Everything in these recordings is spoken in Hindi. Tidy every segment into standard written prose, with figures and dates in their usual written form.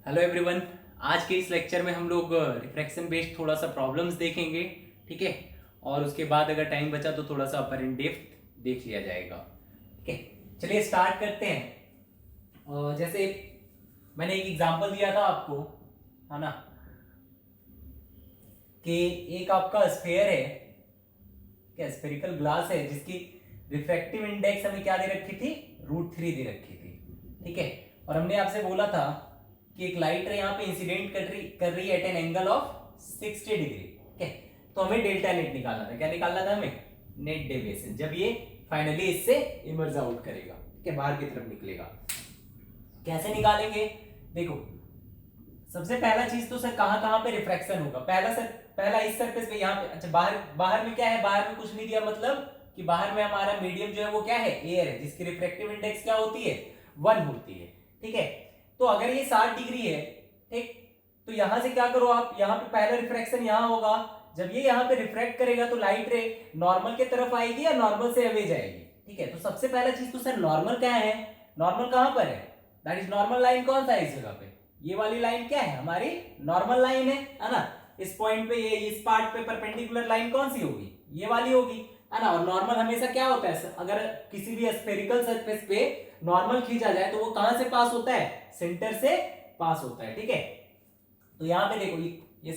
Hello everyone. आज के इस लेक्चर में हम लोग रिफ्रैक्शन बेस्ड थोड़ा सा प्रॉब्लम्स देखेंगे, ठीक है। और उसके बाद अगर टाइम बचा तो थोड़ा सा अपर इन डेप्थ देख लिया जाएगा, ठीक है। चलिए स्टार्ट करते हैं। जैसे मैंने एक एग्जांपल दिया था आपको, है ना, कि एक आपका स्फेयर है, क्या स्फेरिकल ग्लास है, जिसकी रिफ्रैक्टिव इंडेक्स हमें क्या दे रखी थी, √3 दे रखी थी, ठीक है। और हमने आपसे बोला था कि एक लाइट रे यहाँ पे इंसिडेंट कर रही है at an angle of 60 degree, ठीक है। तो हमें डेल्टा नेट निकालना था। क्या निकालना था हमें? नेट डेविएशन, जब ये फाइनली इससे इमर्ज आउट करेगा, ठीक है, बाहर की तरफ निकलेगा। कैसे निकालेंगे? देखो, सबसे पहला चीज तो सर कहां कहां पे रिफ्रैक्शन होगा। पहला इस सरफेस पे, यहाँ पे। अच्छा, बाहर में क्या है? बाहर में कुछ नहीं दिया, मतलब कि बाहर में हमारा मीडियम जो है वो क्या है? एयर है, जिसकी रिफ्रैक्टिव इंडेक्स क्या होती है? 1 होती है, ठीक है। तो अगर ये 60 डिग्री है, ठीक, तो यहां से क्या करो आप, यहाँ पे पहला रिफ्रैक्शन यहां होगा। जब ये यहाँ पे रिफ्रैक्ट करेगा तो लाइट रे नॉर्मल की तरफ आएगी या नॉर्मल से अवे जाएगी, ठीक है। तो सबसे पहला चीज तो सर नॉर्मल क्या है? नॉर्मल कहां पर है? दैट इज नॉर्मल लाइन कौन सा है इस जगह पे? ये वाली लाइन क्या है? हमारी नॉर्मल लाइन है ना। इस पॉइंट पे, ये इस पार्ट पे परपेंडिकुलर लाइन कौन सी होगी? ये वाली होगी, है ना। और नॉर्मल हमेशा क्या होता है, अगर किसी भी स्फेरिकल सरफेस पे नॉर्मल खींचा जाए तो वो कहां से पास होता है? सेंटर से पास होता है, ठीक है। तो यहां पे देखो, ये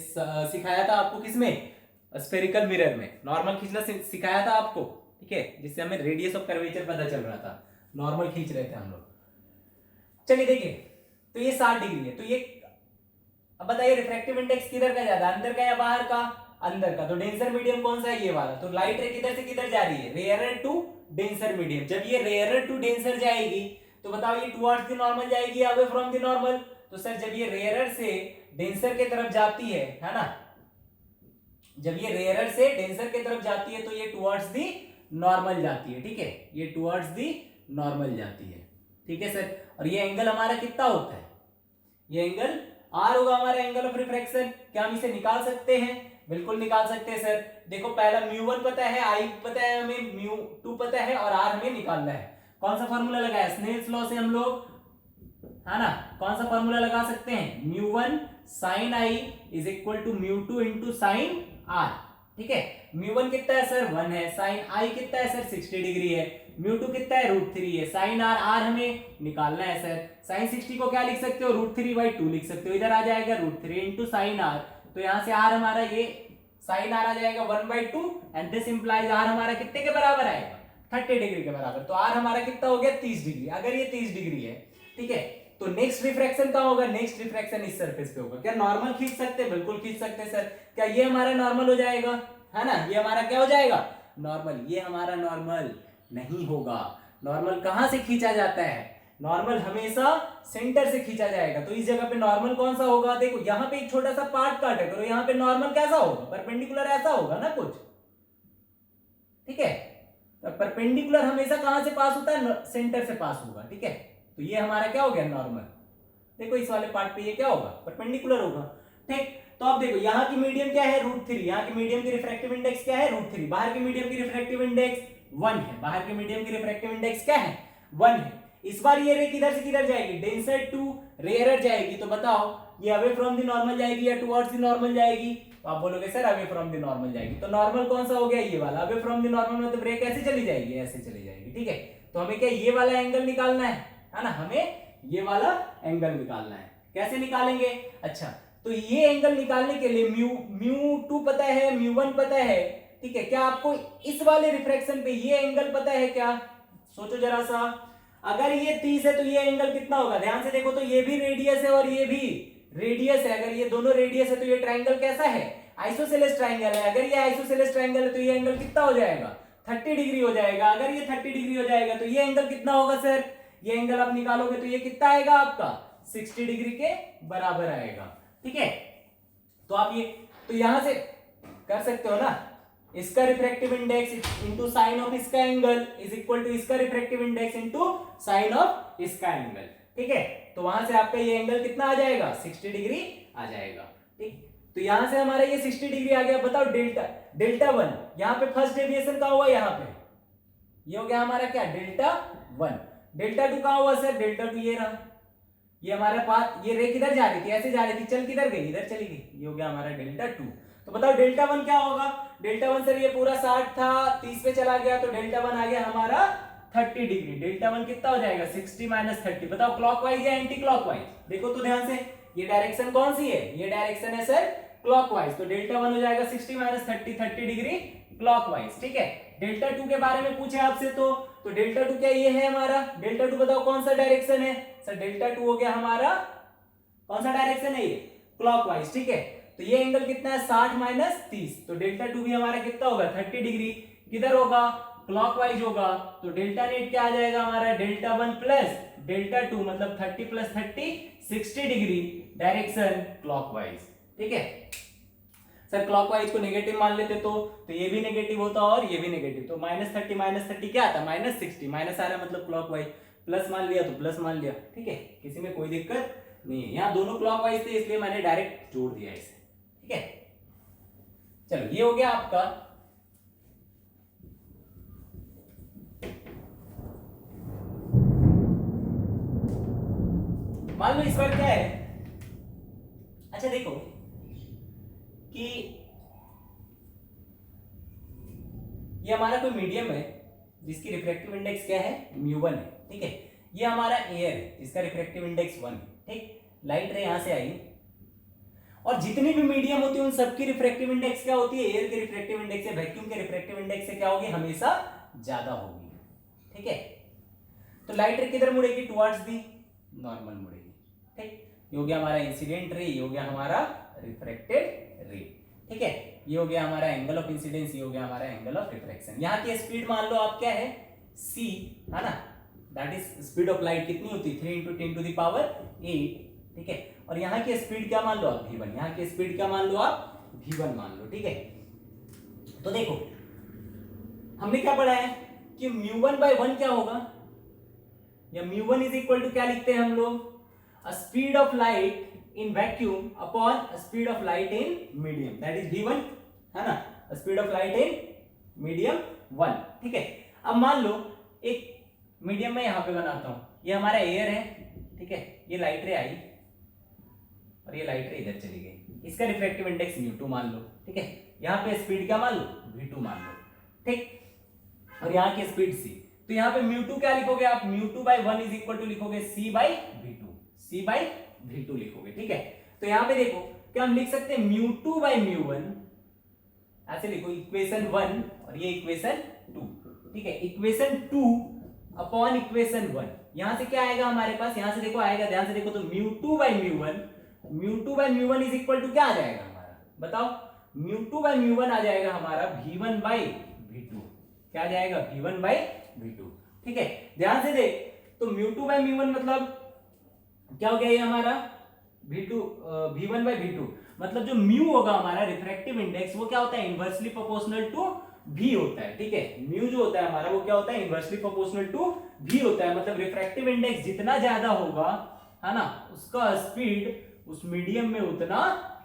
सिखाया था आपको किसमें? स्फेरिकल मिरर में नॉर्मल खींचना सिखाया था आपको, ठीक है, जिससे हमें रेडियस ऑफ कर्वेचर पता चल रहा था। नॉर्मल खींच रहे थे हम लोग। चलिए देखिए, तो ये 60 डिग्री है, तो ये अब बताइए रिफ्रैक्टिव इंडेक्स किधर का ज्यादा, अंदर का या बाहर का? अंदर का। तो डेंसर मीडियम कौन सा है? ये वाला। तो लाइट रे किधर से किधर जा रही है? Rarer to denser medium. जब ये रेयरर टू डेंसर जाएगी तो बताओ ये टुवर्ड्स द नॉर्मल जाएगी या अवे फ्रॉम द नॉर्मल? तो सर जब ये रेयरर से डेंसर की तरफ जाती है ना, जब ये रेयरर से डेंसर की तरफ जाती है तो ये टुवर्ड्स दी नॉर्मल जाती है, ठीक है। ये टुवर्ड्स दी नॉर्मल जाती है, ठीक है सर। और ये एंगल हमारा कितना होता है? ये एंगल आर होगा हमारा, एंगल ऑफ रिफ्रैक्शन। क्या हम इसे निकाल सकते हैं? बिल्कुल निकाल सकते हैं सर। देखो, पहला μ1 पता है, आई पता है हमें, μ2 पता है और आर हमें निकालना है। कौन सा फॉर्मूला लगाया? स्नेल्स लॉ से हम लोग, है ना, कौन सा फॉर्मूला लगा सकते हैं? μ1 sin i is equal to μ2 into sine are, ठीक है। μ1 कितना है सर? 1 है। sin i कितना है सर? 60 डिग्री है। μ2 कितना है? √3 है। sin r, आर हमें निकालना है सर। sin 60 को क्या लिख सकते हो? √3/2 लिख सकते हो। इधर आ जाएगा √3 इंटू साइन आर, तो यहां से r हमारा, ये sin r आ जाएगा 1/2 एंड दिस इंप्लाइज r हमारा कितने के बराबर आएगा? 30 डिग्री के बराबर। तो r हमारा कितना हो गया? 30 डिग्री। अगर ये 30 डिग्री है, ठीक है, तो नेक्स्ट रिफ्रैक्शन कहां होगा? नेक्स्ट रिफ्रैक्शन इस सरफेस पे होगा। क्या नॉर्मल खींच सकते हैं? बिल्कुल खींच सकते हैं सर। क्या ये हमारा नॉर्मल हो जाएगा? है ना, ये हमारा क्या हो जाएगा? नॉर्मल। ये हमारा नॉर्मल नहीं होगा। नॉर्मल कहां से खींचा जाता है? नॉर्मल हमेशा सेंटर से खींचा जाएगा। तो इस जगह पे नॉर्मल कौन सा होगा? देखो, यहां पे एक छोटा सा पार्ट काटा करो, यहां पे नॉर्मल कैसा होगा? परपेंडिकुलर ऐसा होगा ना कुछ, ठीक है। तो परपेंडिकुलर हमेशा कहां से पास होता है? सेंटर से पास होगा, ठीक है। तो ये हमारा क्या हो गया? नॉर्मल। देखो, इस वाले पार्ट पे ये क्या होगा? परपेंडिकुलर होगा, ठीक। तो अब देखो, यहाँ की मीडियम क्या है? √3। यहाँ की मीडियम की रिफ्रैक्टिव इंडेक्स क्या है? √3। बाहर की मीडियम की रिफ्रैक्टिव इंडेक्स 1 है। बाहर की मीडियम की रिफ्रैक्टिव इंडेक्स क्या है? 1 है। इस बार ये रे किधर से किधर जाएगी? डेंसर टू रेयरर जाएगी। तो बताओ, ये अवे फ्रॉम द नॉर्मल जाएगी या टुवर्ड्स द नॉर्मल जाएगी? तो आप बोलोगे sir away from the normal जाएगी। तो नॉर्मल कौन सा हो गया? ये वाला। अवे फ्रॉम द नॉर्मल मतलब रे कैसे चली जाएगी? ऐसे चली जाएगी, ठीक है। तो हमें क्या ये वाला एंगल निकालना है ना, हमें ये वाला एंगल निकालना है। कैसे निकालेंगे? अच्छा, तो ये एंगल निकालने के लिए μ2 पता है, μ1 पता है, ठीक है। क्या आपको इस वाले रिफ्रैक्शन पे ये एंगल पता है क्या? सोचो जरा सा। अगर ये 30 है तो ये एंगल कितना होगा? ध्यान से देखो, तो ये भी रेडियस है और ये भी रेडियस है। अगर ये दोनों रेडियस है तो ये ट्राइंगल कैसा है? आइसोसेलेस ट्राइंगल है। अगर ये आइसोसेलेस ट्राइंगल है तो ये एंगल कितना हो जाएगा? 30 डिग्री हो जाएगा। अगर ये 30 डिग्री हो जाएगा तो ये एंगल कितना होगा सर? ये एंगल आप निकालोगे तो ये कितना आएगा आपका? 60 डिग्री के बराबर आएगा, ठीक है। तो आप ये, तो यहां से कर सकते हो ना, इसका refractive index into sine of इसका एंगल इज इक्वल टू इसका refractive index into sine of इसका एंगल, ठीक है। तो वहां से आपका ये एंगल कितना आ जाएगा? 60 डिग्री आ जाएगा, ठीक। तो यहां से हमारा ये 60 डिग्री आ गया। बताओ डेल्टा 1, यहाँ पे फर्स्ट डेविएशन का हुआ, यहाँ पे ये हो गया हमारा क्या? डेल्टा 1। डेल्टा 2 कहां हुआ सर? डेल्टा 2 ये रहा, ये हमारा पाथ, ये रे किधर जा रही थी, ऐसे जा रही थी, चल किधर गई, इधर चली गई, ये हो गया हमारा डेल्टा 2। तो बताओ डेल्टा 1 क्या होगा, डेल्टा 1 सर ये पूरा 60 था, 30 पे चला गया, तो डेल्टा 1 आ गया हमारा 30 डिग्री। डेल्टा 1 कितना हो जाएगा, 60 माइनस 30। बताओ क्लॉकवाइज या एंटी क्लॉकवाइज, देखो तो ध्यान से, ये डायरेक्शन कौन सी है, ये डायरेक्शन है सर क्लॉकवाइज, तो डेल्टा 1 हो जाएगा 60 माइनस 30, 30 डिग्री क्लॉकवाइज। ठीक है, डेल्टा 2 के बारे में पूछे आपसे तो डेल्टा 2 क्या ये है हमारा, डेल्टा 2 बताओ कौन सा डायरेक्शन है सर, डेल्टा 2 हो गया हमारा कौन सा डायरेक्शन है, ये क्लॉकवाइज। ठीक है, तो ये एंगल कितना है 60 माइनस 30, तो डेल्टा 2 भी हमारा कितना होगा 30 डिग्री, किधर होगा क्लॉकवाइज होगा, तो डेल्टा नेट क्या आ जाएगा हमारा, डेल्टा 1 प्लस डेल्टा 2 मतलब 30 प्लस 30 60 डिग्री, डायरेक्शन क्लॉकवाइज। ठीक है सर, क्लॉकवाइज को नेगेटिव मान लेते तो ये भी नेगेटिव होता और ये भी नेगेटिव, तो माइनस 30 क्या आता, माइनस 60, माइनस आ रहा है मतलब क्लॉकवाइज, प्लस मान लिया तो प्लस मान लिया। ठीक है, किसी में कोई दिक्कत नहीं है, यहाँ दोनों क्लॉकवाइज थे इसलिए मैंने डायरेक्ट जोड़ दिया इसे। ठीक है, चलो ये हो गया आपका मान लो इस बार क्या है, अच्छा देखो कि ये हमारा कोई मीडियम है जिसकी रिफ्रैक्टिव इंडेक्स क्या है, μ1 है। ठीक है, ये हमारा एयर है जिसका रिफ्रैक्टिव इंडेक्स 1 है। ठीक, लाइट रे यहां से आई और जितनी भी मीडियम होती है उन सबकी रिफ्रैक्टिव इंडेक्स क्या होती है, एयर के रिफ्रैक्टिव इंडेक्स से वैक्यूम के रिफ्रैक्टिव इंडेक्स से क्या होगी, हमेशा ज्यादा होगी। ठीक है, तो लाइट रे किधर मुड़ेगी, टुवर्ड्स दी नॉर्मल मुड़ेगी। ठीक, ये हो गया हमारा इंसिडेंट रे, ये हो गया हमारा रिफ्रैक्टेड रे। ठीक है, ये हो गया हमारा एंगल ऑफ इंसिडेंस, ये हो गया हमारा एंगल ऑफ रिफ्रैक्शन। यहाँ की स्पीड मान लो आप क्या है, c है ना, that is speed of light कितनी होती है 3 × 10 टू द पावर 8। ठीक है, और यहाँ की स्पीड क्या मान लो आप v1, यहाँ की स्पीड क्या मान लो आप v1 मान लो। ठीक है, तो देखो हमने क्या पढ़ा है कि μ1/1 क्या होगा, या μ1 इज इक्वल टू क्या लिखते हैं हम लोग, speed of light in vacuum upon speed of light in medium, that is v1 है ना, speed of light in medium 1। ठीक है, अब मान लो एक मीडियम में यहां पे बनाता हूं, ये हमारा एयर है। ठीक है, ये लाइट रे आई और ये लाइट रे इधर चली गई, इसका रिफ्रैक्टिव इंडेक्स μ2 मान लो। ठीक है, यहां पे स्पीड क्या मान लो, v2 मान लो। ठीक, और यहां की स्पीड c, तो यहां पे μ2 क्या लिखोगे आप, μ2/1 इज इक्वल टू लिखोगे c/v2, c/v2 लिखोगे। ठीक है, तो यहां पे देखो क्या हम लिख सकते हैं μ2/μ1, ऐसे लिखो इक्वेशन 1 और ये इक्वेशन 2। ठीक है, इक्वेशन 2 अपॉन इक्वेशन 1, यहां से क्या आएगा हमारे पास, यहां से देखो आएगा, ध्यान से देखो, तो μ2/μ1 इज इक्वल टू क्या आ जाएगा हमारा, बताओ, μ2/μ1 आ जाएगा हमारा v1/v2, क्या आ जाएगा v1/v2। ठीक है, ध्यान से देख, तो μ2/μ1 मतलब क्या हो गया, ये हमारा v1/v2, मतलब जो म्यू होगा हमारा रिफ्रैक्टिव इंडेक्स वो क्या होता है, इनवर्सली प्रोपोर्शनल टू v होता है। ठीक है, म्यू जो होता है हमारा वो क्या होता है, इनवर्सली प्रोपोर्शनल टू v होता है, मतलब रिफ्रैक्टिव इंडेक्स जितना ज्यादा होगा है ना, उसका स्पीड उस मीडियम में उतना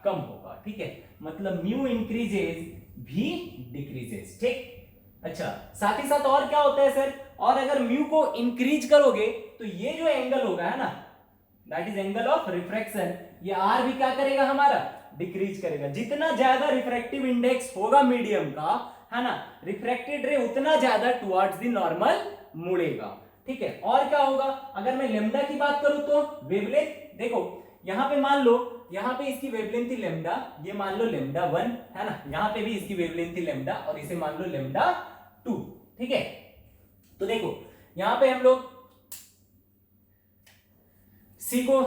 कम होगा। ठीक है, मतलब म्यू इंक्रीजेस v डिक्रीजेस। ठीक, अच्छा साथ ही साथ और क्या होता है सर, और अगर म्यू को इंक्रीज करोगे तो ये जो एंगल होगा है ना, that is angle of refraction, ये आर भी क्या करेगा हमारा, डिक्रीज करेगा। जितना ज्यादा रिफ्रैक्टिव इंडेक्स होगा मीडियम का है ना, रिफ्रैक्टेड रे उतना ज्यादा टुवर्ड्स द नॉर्मल मुड़ेगा। ठीक है, और क्या होगा, अगर मैं लेम्डा की बात करूं तो वेवलेंथ, देखो यहां पे मान लो, यहां पे इसकी वेवलेंथ थी लेम्डा, ये मान लो लेम्डा 1 है ना, यहां पे भी इसकी वेवलेंथ थी लेम्डा और इसे मान लो लेम्डा 2। ठीक है, तो देखो यहां पे हम लोग सी को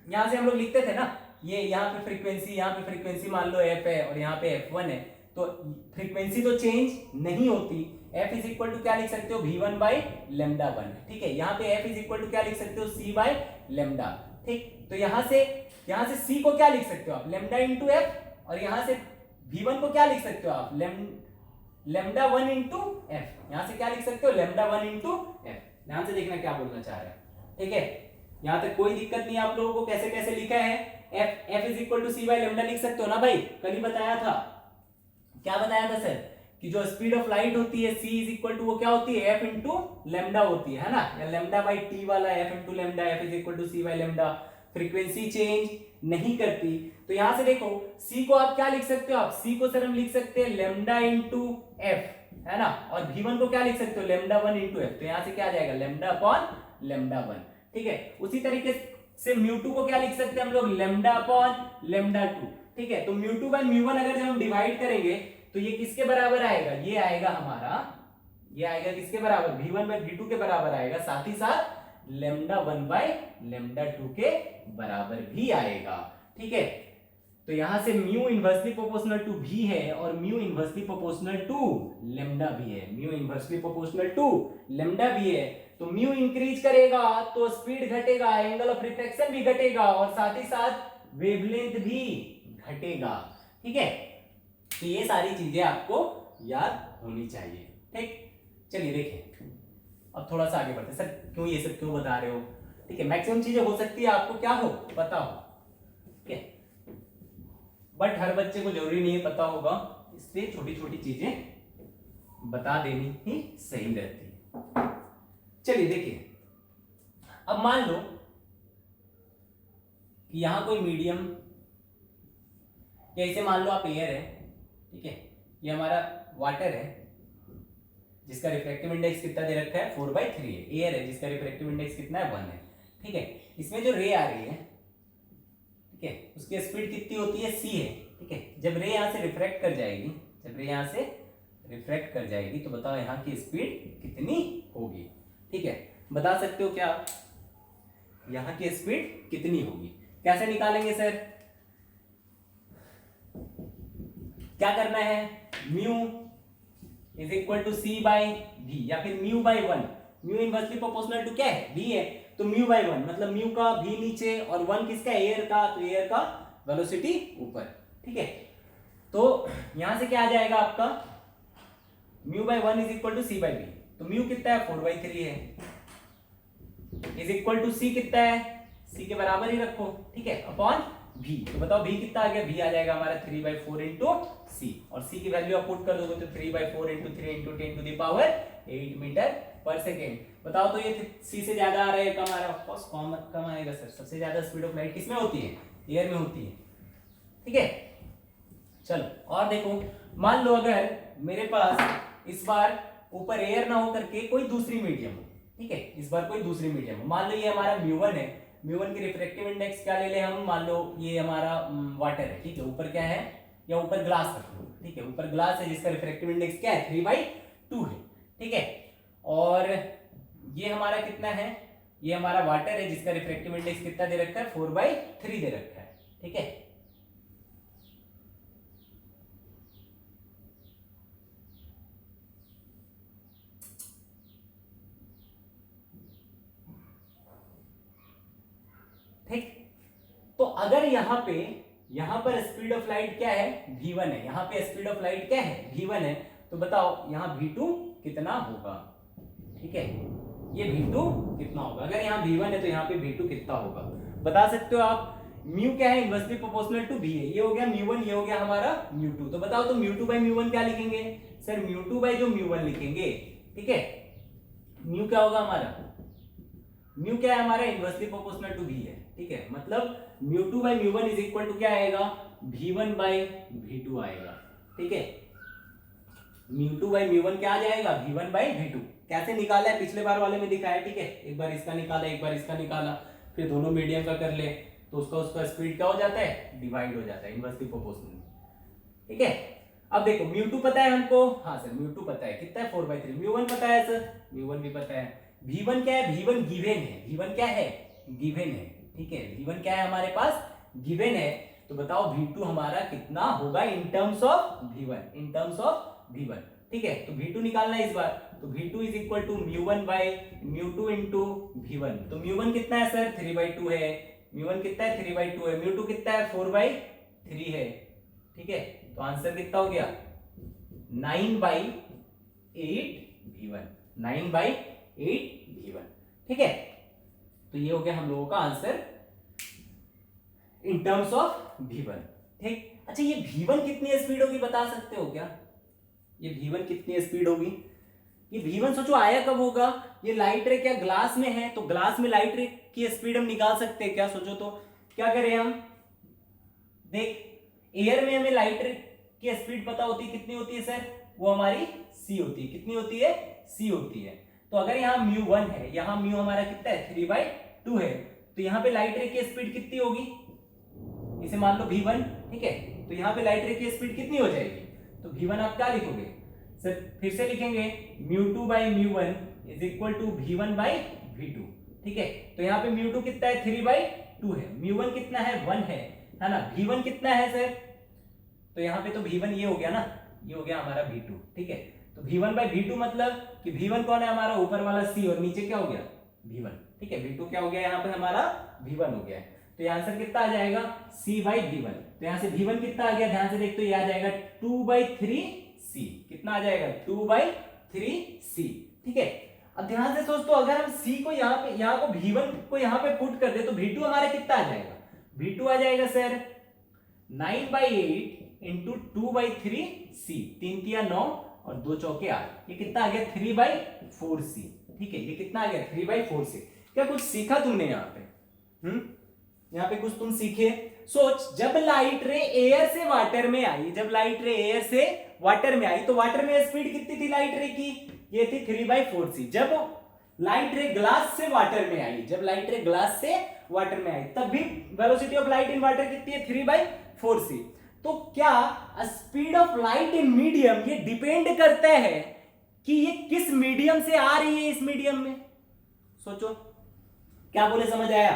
यहां से हम लोग लिखते थे ना, ये यहाँ पे फ्रीक्वेंसी मान लो f है और यहाँ पे f1 है, तो फ्रीक्वेंसी तो चेंज नहीं होती, f इज इक्वल टू क्या लिख सकते हो, v1/λ1। ठीक है, यहाँ पे f इज इक्वल टू क्या लिख सकते हो, c/λ। ठीक, तो यहाँ से c को क्या लिख सकते हो आप, लैम्डा इंटू f, और यहाँ से v1 को क्या लिख सकते हो आप, λ1 इंटू f, यहाँ से क्या लिख सकते हो, λ1 इंटू f। ध्यान से देखना क्या बोलना चाह रहे हैं। ठीक है, यहां तक कोई दिक्कत नहीं आप लोगों को, कैसे कैसे लिखा है, f is equal to c/λ लिख सकते हो ना भाई, कल ही बताया था, क्या बताया था सर, कि जो स्पीड ऑफ लाइट होती है c इज इक्वल टू वो क्या होती है f इंटू लेमडा होती है ना, या लेमडा बाई टी वाला f into lambda, f is equal to c by lambda. Frequency change नहीं करती, तो यहां से देखो c को आप क्या लिख सकते हो, आप c को सर हम लिख सकते हैं लेमडा इंटू एफ, है ना, और v1 को क्या लिख सकते हो लेमडा 1 इंटू एफ, तो यहां से क्या आ जाएगा लेमडा अपॉन लेमडा 1। ठीक है, उसी तरीके से म्यू2 को क्या लिख सकते हैं हम लोग लेमडा अपॉन लेमडा 2। ठीक है, तो म्यू2 बाय म्यू1 अगर जब हम डिवाइड करेंगे तो ये किसके बराबर आएगा, ये आएगा हमारा, ये आएगा किसके बराबर, v1 बाय v2 के बराबर आएगा, साथ ही साथ लेमडा 1 बाय लेमडा 2 के बराबर भी आएगा। ठीक है, तो यहां से mu inversely proportional to v है और mu inversely proportional to lambda भी है, mu inversely proportional to lambda भी है। तो म्यू इंक्रीज करेगा तो स्पीड घटेगा, एंगल ऑफ रिफ्रैक्शन भी घटेगा और साथ ही साथ वेवलेंथ भी घटेगा। ठीक है, तो ये सारी चीजें आपको याद होनी चाहिए। ठीक, चलिए देखें अब थोड़ा सा आगे बढ़ते। सर क्यों ये सब क्यों बता रहे हो? ठीक है, मैक्सिमम चीजें हो सकती है आपको क्या हो पता हो, ठीक है, बट हर बच्चे को जरूरी नहीं है पता होगा, इसलिए छोटी छोटी चीजें बता देनी ही सही रहती है। चलिए देखिए, अब मान लो कि यहां कोई मीडियम, या इसे मान लो आप एयर है, ठीक है, ये हमारा वाटर है जिसका रिफ्रैक्टिव इंडेक्स कितना दे रखा है 4/3 है, एयर है जिसका रिफ्रैक्टिव इंडेक्स कितना है 1 है। ठीक है, इसमें जो रे आ रही है, ठीक है, उसकी स्पीड कितनी होती है c है। ठीक है, जब रे यहां से रिफ्रैक्ट कर जाएगी, जब रे यहां से रिफ्रैक्ट कर जाएगी तो बताओ यहां की स्पीड कितनी होगी। ठीक है, बता सकते हो क्या यहां की स्पीड कितनी होगी? कैसे निकालेंगे सर? क्या करना है, mu is equal to C by V, या फिर mu by 1, mu inversely proportional to क्या है v है, तो म्यू बाई 1 मतलब म्यू का v नीचे और 1 किसका एयर का, तो एयर का वेलोसिटी ऊपर। ठीक है, तो यहां से क्या आ जाएगा आपका mu by 1 is equal to C by V, तो म्यू कितना है 4/3 है, इज इक्वल टू सी कितना है, सी के बराबर ही रखो। ठीक है, अपॉन v, तो बताओ v कितना आ गया, v आ जाएगा हमारा 3/4 इंटू सी, और c की वैल्यू आप पुट कर दोगे तो 3/4 into 3 into 10 to the power 8 metre पर सेकेंड। बताओ तो ये c से ज्यादा आ रहा है कम आ रहा है? ऑफ कोर्स कम आएगा सर, सबसे ज्यादा स्पीड ऑफ लाइट किसमें होती है, एयर में होती है। ठीक है, चलो और देखो, मान लो अगर मेरे पास इस बार ऊपर एयर ना हो करके कोई दूसरी मीडियम हो, ठीक है, इस बार कोई दूसरी मीडियम हो, मान लो ये हमारा म्यू1 है, म्यू1 की रिफ्रैक्टिव इंडेक्स क्या ले ले हम, मान लो ये हमारा वाटर है, ठीक है, ऊपर क्या है, या ऊपर ग्लास रख लो, ठीक है, ऊपर ग्लास है जिसका रिफ्रैक्टिव इंडेक्स क्या है 3/2 है। ठीक है, और ये हमारा कितना है, ये हमारा वाटर है जिसका रिफ्रैक्टिव इंडेक्स कितना दे रखा है 4/3 दे रखा है। ठीक है, ठीक, तो अगर यहां पर स्पीड ऑफ लाइट क्या है v1 है, यहां पे स्पीड ऑफ लाइट क्या है v1 है, तो बताओ यहां v2 कितना होगा। ठीक है, ये v2 कितना होगा, अगर यहां v1 है तो यहां पे v2 कितना होगा बता सकते हो आप। म्यू क्या है, इनवर्सली प्रोपोर्शनल टू v है, ये हो गया म्यू1, ये हो गया हमारा म्यू2, तो बताओ तो म्यू2 बाई म्यू1 क्या लिखेंगे सर, म्यू2 बाई जो म्यू1 लिखेंगे। ठीक है, म्यू क्या होगा हमारा, म्यू क्या है हमारा इनवर्सली प्रोपोर्शनल टू v है। ठीक है, मतलब म्यू2 बाई म्यू1 इज इक्वल टू क्या आएगा, v1 बाई v2 आएगा। ठीक है, म्यू2 बाई म्यू1 क्या आ जाएगा, v1 बाई v2। कैसे निकाला है, पिछले बार वाले में दिखाया। ठीक है, एक बार इसका निकाला, एक बार इसका निकाला, फिर दोनों मीडियम का कर ले तो उसका स्पीड क्या हो जाता है, डिवाइड हो जाता है इनवर्सली प्रोपोर्शनल। ठीक है, अब देखो म्यू2 पता है हमको, हाँ सर म्यू2 पता है कितना है 4/3, म्यू1 पता है सर, म्यू1 भी पता है, v1 क्या है, v1 गिवन है, v1 क्या है गिवन है। ठीक है, v1 क्या है हमारे पास गिवन है, तो बताओ v2 हमारा कितना होगा in terms of v1, in terms of v1। ठीक है, तो v2 निकालना है इस बार, तो v2 is equal to mu one by mu two into v1, तो म्यू1 कितना है सर 3/2 है, म्यू1 कितना है 3/2 है, म्यू2 कितना है 4/3 है। ठीक है, तो आंसर कितना हो गया 9/8 v1, 9/8 v1। ठीक है, तो ये हो गया हम लोगों का answer in terms of v1। ठीक, अच्छा ये v1 कितनी स्पीड होगी बता सकते हो क्या? ये V1 कितनी स्पीड होगी? ये V1 सोचो आया कब होगा? ये लाइट रे क्या ग्लास में है, तो ग्लास में लाइट रे की स्पीड हम निकाल सकते हैं क्या? सोचो तो क्या करें हम, देख एयर में हमें लाइट रे की स्पीड पता होती है, कितनी होती है सर? वो हमारी c होती है। कितनी होती है? c होती है। तो अगर यहाँ μ1 है, यहाँ म्यू हमारा कितना है? 3/2 है, तो यहाँ पे लाइट रे की स्पीड कितनी होगी? इसे मान लो V1, ठीक है, तो यहाँ पे लाइट रे की स्पीड कितनी हो जाएगी? तो V1 आप क्या लिखोगे सर? फिर से लिखेंगे μ2/μ1 इज इक्वल टू V1/V2, ठीक है। तो यहाँ पे μ2 कितना है? 3/2 है। μ1 कितना है? 1 है ना। V1 कितना है सर? तो यहाँ पे तो V1 ये हो गया ना, ये हो गया हमारा V2, ठीक है। तो V1/V2 मतलब कि V1 कौन है हमारा? ऊपर वाला C, और नीचे क्या हो गया? V1, ठीक है। V2 क्या हो गया यहाँ पे हमारा? V1 हो गया। तो ये आंसर कितना आ जाएगा? C/V1। तो यहाँ से V1 कितना आ गया? ध्यान से देख, तो ये आ जाएगा 2/3C। कितना आ जाएगा? 2/3C, ठीक है। अब ध्यान से सोच, तो अगर हम C को यहाँ पे, यहाँ को V1 को यहाँ पे पुट कर दे तो V2 हमारा कितना आ जाएगा? V2 आ जाएगा सर 9/8 इंटू 2/3C। 3 तिया 9 और 2 चौके 8। ये कितना आ गया? 3/4C, ठीक है। ये कितना आ गया? 3/4C। क्या कुछ सीखा तुमने यहाँ पे? यहाँ पे कुछ तुम सीखे? सोच, जब लाइट रे एयर से वाटर में आई, जब लाइट रे एयर से वाटर में आई, तो वाटर में स्पीड कितनी थी लाइट रे की? ये थी 3/4C। जब लाइट रे ग्लास से वाटर में आई, जब लाइट रे ग्लास से वाटर में आई, तब भी velocity of light in water कितनी है? 3/4C। तो क्या speed of light in medium ये डिपेंड करता है कि ये किस मीडियम से आ रही है? इस मीडियम में सोचो, क्या बोले? समझ आया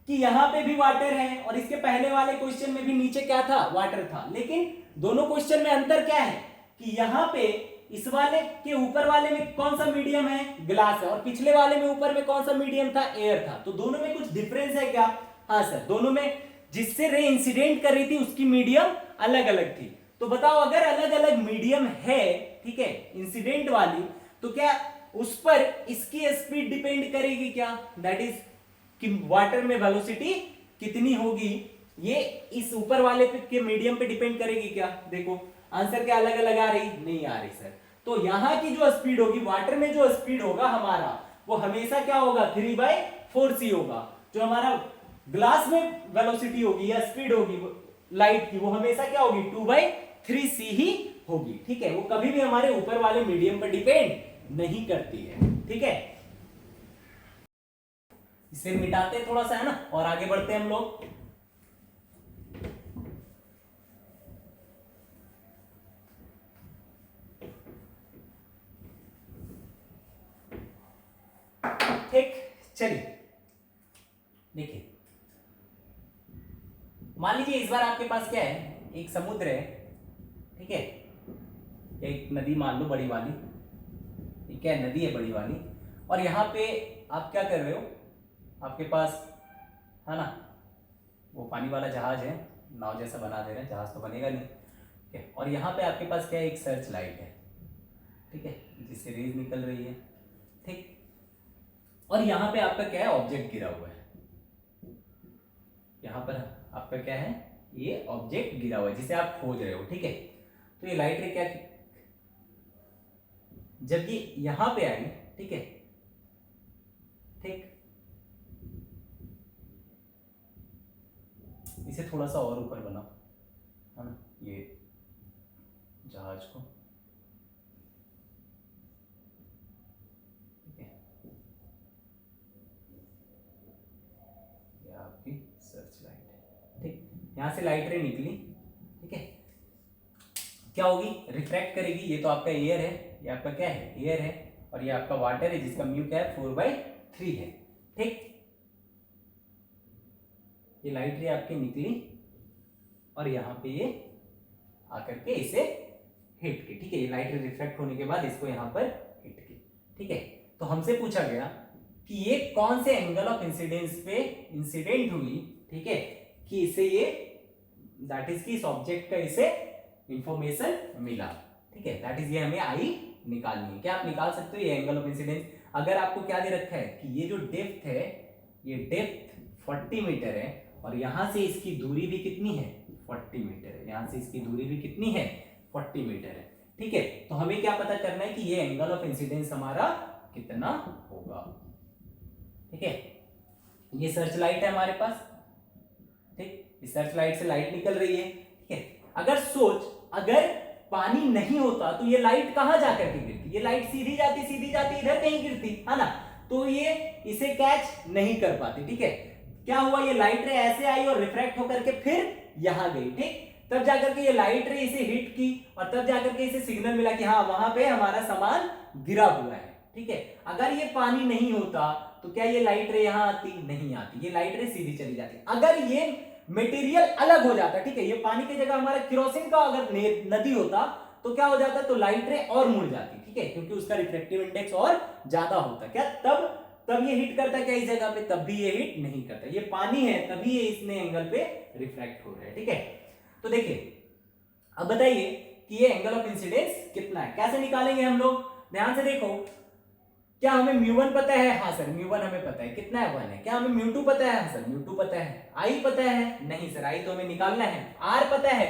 कि यहां पे भी वाटर है और इसके पहले वाले क्वेश्चन में भी नीचे क्या था? वाटर था। लेकिन दोनों क्वेश्चन में अंतर क्या है कि यहां पे इस वाले के ऊपर वाले में कौन सा मीडियम है? ग्लास है, और पिछले वाले में ऊपर में कौन सा मीडियम था? एयर था। तो दोनों में कुछ डिफरेंस है क्या? हाँ सर, दोनों में जिससे रे इंसिडेंट कर रही थी उसकी मीडियम अलग अलग थी। तो बताओ, अगर अलग अलग मीडियम है, ठीक है, इंसिडेंट वाली, तो क्या उस पर इसकी स्पीड डिपेंड करेगी क्या? दैट इज कि वाटर में वेलोसिटी कितनी होगी, ये इस ऊपर वाले के मीडियम पे डिपेंड करेगी क्या? देखो आंसर क्या अलग अलग आ रही? नहीं आ रही सर। तो यहां की जो स्पीड होगी, वाटर में जो स्पीड होगा हमारा, वो हमेशा क्या होगा? 3/4C होगा। जो हमारा ग्लास में वेलोसिटी होगी या स्पीड होगी लाइट की, वो हमेशा क्या होगी? 2/3C ही होगी, ठीक है। वो कभी भी हमारे ऊपर वाले मीडियम पर डिपेंड नहीं करती है, ठीक है। इसे मिटाते हैं थोड़ा सा, है ना, और आगे बढ़ते हैं हम लोग। ठीक, चलिए देखिए, मान लीजिए इस बार आपके पास क्या है? एक समुद्र है, ठीक है, एक नदी मान लो बड़ी वाली, ये क्या है? नदी है बड़ी वाली, और यहां पे आप क्या कर रहे हो? आपके पास, है ना, वो पानी वाला जहाज है, नाव जैसा बना दे रहे हैं, जहाज तो बनेगा नहीं, ठीक है। और यहाँ पे आपके पास क्या है? एक सर्च लाइट है, ठीक है, जिससे रेज निकल रही है, ठीक। और यहाँ पे आपका क्या है? ऑब्जेक्ट गिरा हुआ है। यहाँ पर आपका क्या है? ये ऑब्जेक्ट गिरा हुआ है जिसे आप खोज रहे हो, ठीक है। तो ये लाइट रे क्या, जब ये यहां पे आई, ठीक है, ठीक, इसे थोड़ा सा और ऊपर बनाओ, है ना, ये जहाज को, ठीक है, ये आपकी सर्च लाइट है, ठीक। यहां से लाइट रे निकली, ठीक है, क्या होगी? रिफ्रैक्ट करेगी। ये तो आपका एयर है, ये आपका क्या है? एयर है, और ये आपका वाटर है जिसका म्यू क्या है? 4/3 है, ठीक। ये लाइट रे आपकी निकली और यहाँ पे ये आकर के इसे हिट की, ठीक है। ये लाइट रे रिफ्लेक्ट होने के बाद इसको यहाँ पर हिट की, ठीक है। तो हमसे पूछा गया कि ये कौन से एंगल ऑफ इंसिडेंस पे इंसिडेंट हुई, ठीक है, कि इसे ये दैट इज कि इस ऑब्जेक्ट का इसे इंफॉर्मेशन मिला, ठीक है। दैट इज ये हमें आई निकालनी है। क्या आप निकाल सकते हो ये एंगल ऑफ इंसिडेंस? अगर आपको क्या दे रखा है कि ये जो डेप्थ है, ये डेप्थ 40 मीटर है, और यहां से इसकी दूरी भी कितनी है? 40 मीटर है। यहां से इसकी दूरी भी कितनी है? 40 मीटर है, ठीक है, तो हमें क्या पता करना है कि ये एंगल ऑफ इंसिडेंस हमारा कितना होगा। ठीक है, ये सर्च लाइट है हमारे पास, ठीक, इस सर्च लाइट से लाइट निकल रही है। ठीक है, अगर अगर पानी नहीं होता तो ये लाइट कहां जाकर के गिरती, ये लाइट सीधी जाती इधर कहीं गिरती है ना, तो ये इसे कैच नहीं कर पाती। ठीक है, क्या हुआ, ये लाइट रे ऐसे आई और रिफ्रैक्ट होकर के फिर यहां गई, ठीक, तब जाकर के ये लाइट रे इसे हिट की और तब जाकर के इसे सिग्नल मिला कि हाँ वहां पे हमारा सामान गिरा हुआ है। ठीक है, अगर ये पानी नहीं होता तो क्या ये लाइट रे यहां आती, नहीं आती, ये लाइट रे सीधी चली जाती। अगर ये मटेरियल अलग हो जाता, ठीक है, ये पानी की जगह हमारा केरोसिन का अगर नदी होता तो क्या हो जाता, तो लाइट रे और मुड़ जाती। ठीक है, क्योंकि उसका रिफ्रैक्टिव इंडेक्स और ज्यादा होता, क्या तब ये हिट करता क्या इस जगह पे, तब भी ये हिट नहीं करता, ये पानी है तभी ये इसने एंगल पे रिफ्रैक्ट हो रहा है। ठीक है, तो देखिए अब बताइए कि ये एंगल ऑफ इंसिडेंस कितना है, कैसे निकालेंगे हम लोग, ध्यान से देखो। क्या हमें μ1 पता है, हाँ सर μ1 हमें पता है, कितना है 1 है। क्या हमें μ2 पता है, हाँ सर μ2 पता है। I पता है, नहीं सर I तो हमें निकालना है। R पता है,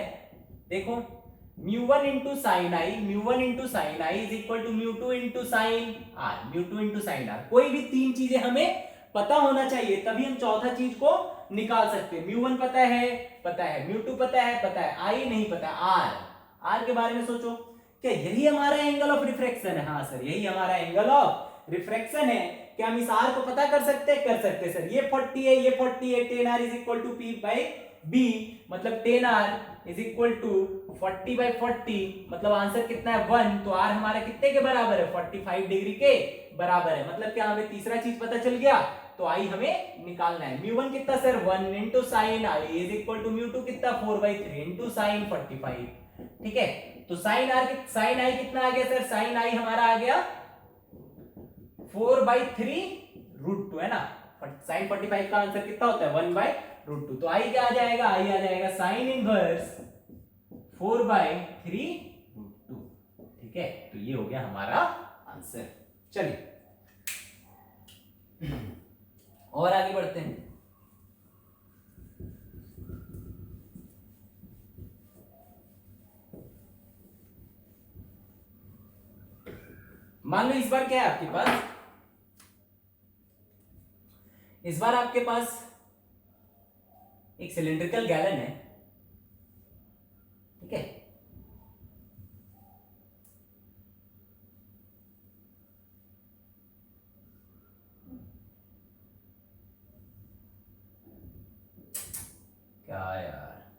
देखो μ1 into sine i, μ1 into sine i is equal to μ2 into sine R, μ2 into sine R। कोई भी तीन चीजें हमें पता होना चाहिए तभी हम चौथा चीज को निकाल सकते हैं। μ1 पता है, μ2 पता है, I नहीं पता, R के बारे में सोचो, क्या यही हमारा एंगल ऑफ रिफ्रैक्शन है, हाँ सर यही हमारा एंगल ऑफ रिफ्रैक्शन है। क्या हम इस R को पता कर सकते हैं, कर सकते हैं सर, ये 40 है, ये 40 है, 10R is equal to P by B, मतलब 10R is equal to 40 by 40, मतलब आंसर कितना है 1, तो R हमारा कितने के बराबर है, 45 डिग्री के बराबर है। मतलब क्या हमें तीसरा चीज पता चल गया, तो I हमें निकालना है। μ1 कितना sir 1 into sine i is equal to μ2 कितना 4/3 इंटू साइन 45। ठीक है, तो साइन आई कितना आ गया सर, साइन आई हमारा आ गया 4/3√2 है ना, साइन 45 का आंसर कितना होता है 1/√2, तो आई क्या आ जाएगा, आई आ जाएगा साइन इनवर्स 4/3√2। ठीक है, तो ये हो गया हमारा आंसर। चलिए और आगे बढ़ते हैं। मान लो इस बार क्या है आपके पास, इस बार आपके पास एक सिलिंड्रिकल गैलन है। ठीक है, क्या यार,